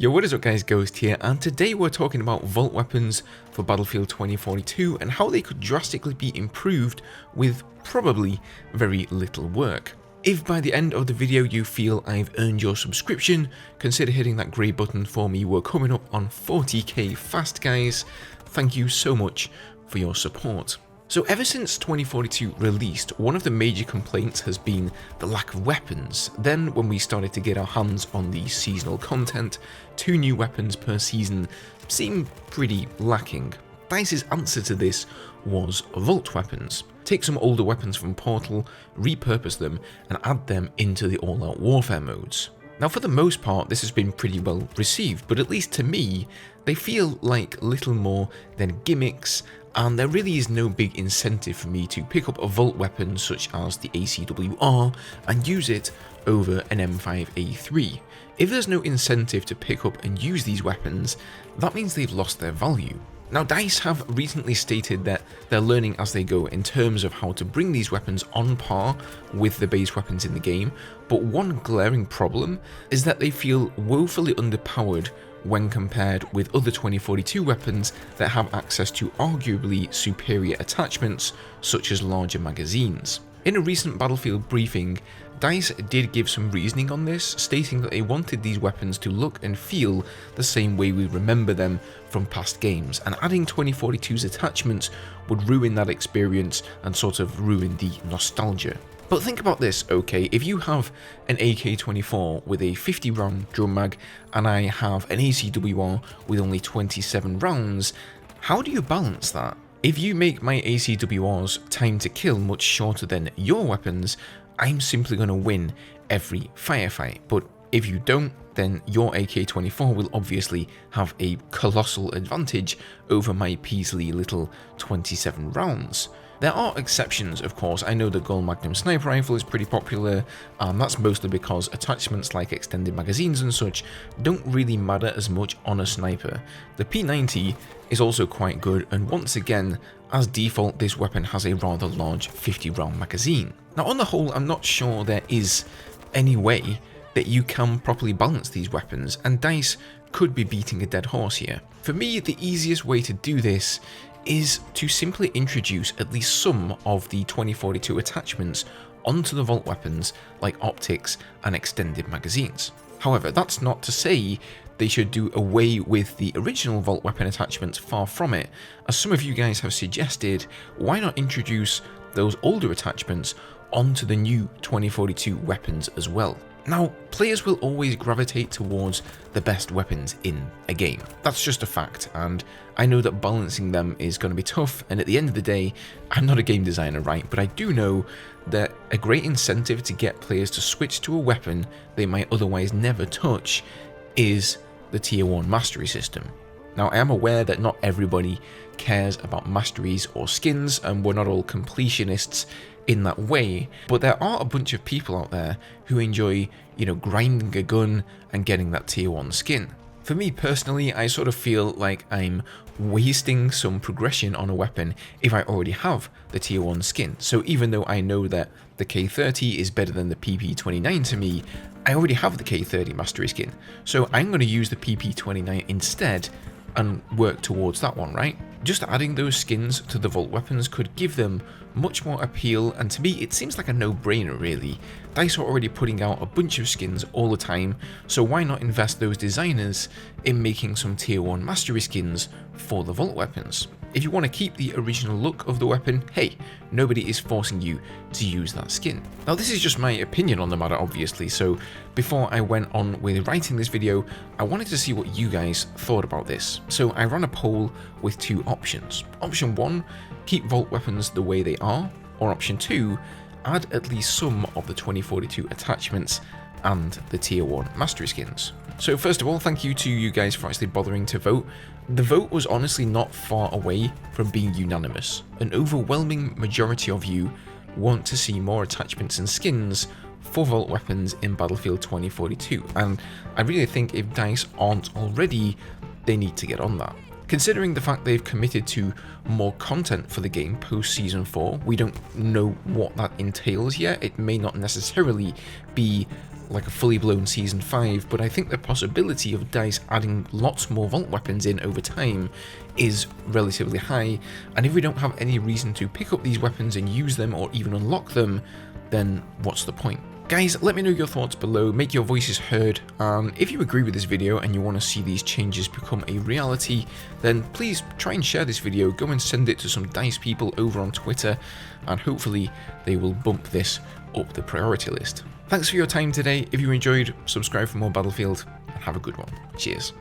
Yo, what is up guys, Ghost here, and today we're talking about vault weapons for Battlefield 2042 and how they could drastically be improved with probably very little work. If by the end of the video you feel I've earned your subscription, consider hitting that grey button for me. We're coming up on 40k fast, guys. Thank you so much for your support. So ever since 2042 released, one of the major complaints has been the lack of weapons. Then when we started to get our hands on the seasonal content, 2 new weapons per season seemed pretty lacking. DICE's answer to this was vault weapons. Take some older weapons from Portal, repurpose them, and add them into the all-out warfare modes. Now for the most part this has been pretty well received, but at least to me, they feel like little more than gimmicks, and there really is no big incentive for me to pick up a vault weapon such as the ACWR and use it over an M5A3. If there's no incentive to pick up and use these weapons, that means they've lost their value. Now DICE have recently stated that they're learning as they go in terms of how to bring these weapons on par with the base weapons in the game, but one glaring problem is that they feel woefully underpowered when compared with other 2042 weapons that have access to arguably superior attachments such as larger magazines. In a recent Battlefield briefing, DICE did give some reasoning on this, stating that they wanted these weapons to look and feel the same way we remember them from past games, and adding 2042's attachments would ruin that experience and sort of ruin the nostalgia. But think about this, okay, if you have an AK-24 with a 50 round drum mag and I have an ACWR with only 27 rounds, how do you balance that? If you make my ACWR's time to kill much shorter than your weapons, I'm simply going to win every firefight, but if you don't, then your AK-24 will obviously have a colossal advantage over my peasly little 27 rounds. There are exceptions, of course. I know the Gold Magnum Sniper Rifle is pretty popular, and that's mostly because attachments like extended magazines and such don't really matter as much on a sniper. The P90 is also quite good, and once again, as default, this weapon has a rather large 50 round magazine. Now on the whole, I'm not sure there is any way that you can properly balance these weapons, and DICE could be beating a dead horse here. For me, the easiest way to do this is to simply introduce at least some of the 2042 attachments onto the vault weapons like optics and extended magazines. However, that's not to say they should do away with the original vault weapon attachments, far from it. As some of you guys have suggested, why not introduce those older attachments onto the new 2042 weapons as well? Now, players will always gravitate towards the best weapons in a game. That's just a fact, and I know that balancing them is going to be tough, and at the end of the day, I'm not a game designer, right? But I do know that a great incentive to get players to switch to a weapon they might otherwise never touch is the Tier 1 mastery system. Now, I am aware that not everybody cares about masteries or skins, and we're not all completionists in that way, but there are a bunch of people out there who enjoy, grinding a gun and getting that Tier 1 skin. For me personally, I sort of feel like I'm wasting some progression on a weapon if I already have the Tier 1 skin. So even though I know that the K30 is better than the PP29 to me, I already have the K30 mastery skin. So I'm going to use the PP29 instead and work towards that one, right? Just adding those skins to the vault weapons could give them much more appeal, and to me it seems like a no-brainer really. DICE are already putting out a bunch of skins all the time, so why not invest those designers in making some Tier 1 mastery skins for the vault weapons? If you want to keep the original look of the weapon, hey, nobody is forcing you to use that skin. Now this is just my opinion on the matter, obviously, so before I went on with writing this video, I wanted to see what you guys thought about this. So I ran a poll with 2 options. Option 1, keep vault weapons the way they are, or option 2, add at least some of the 2042 attachments and the Tier 1 mastery skins. So first of all, thank you to you guys for actually bothering to vote. The vote was honestly not far away from being unanimous. An overwhelming majority of you want to see more attachments and skins for vault weapons in Battlefield 2042, and I really think if DICE aren't already, they need to get on that. Considering the fact they've committed to more content for the game post Season 4, we don't know what that entails yet. It may not necessarily be like a fully blown Season 5, but I think the possibility of DICE adding lots more Vault weapons in over time is relatively high, and if we don't have any reason to pick up these weapons and use them or even unlock them, then what's the point? Guys, let me know your thoughts below, make your voices heard, and if you agree with this video and you want to see these changes become a reality, then please try and share this video, go and send it to some DICE people over on Twitter, and hopefully they will bump this up the priority list. Thanks for your time today. If you enjoyed, subscribe for more Battlefield, and have a good one. Cheers.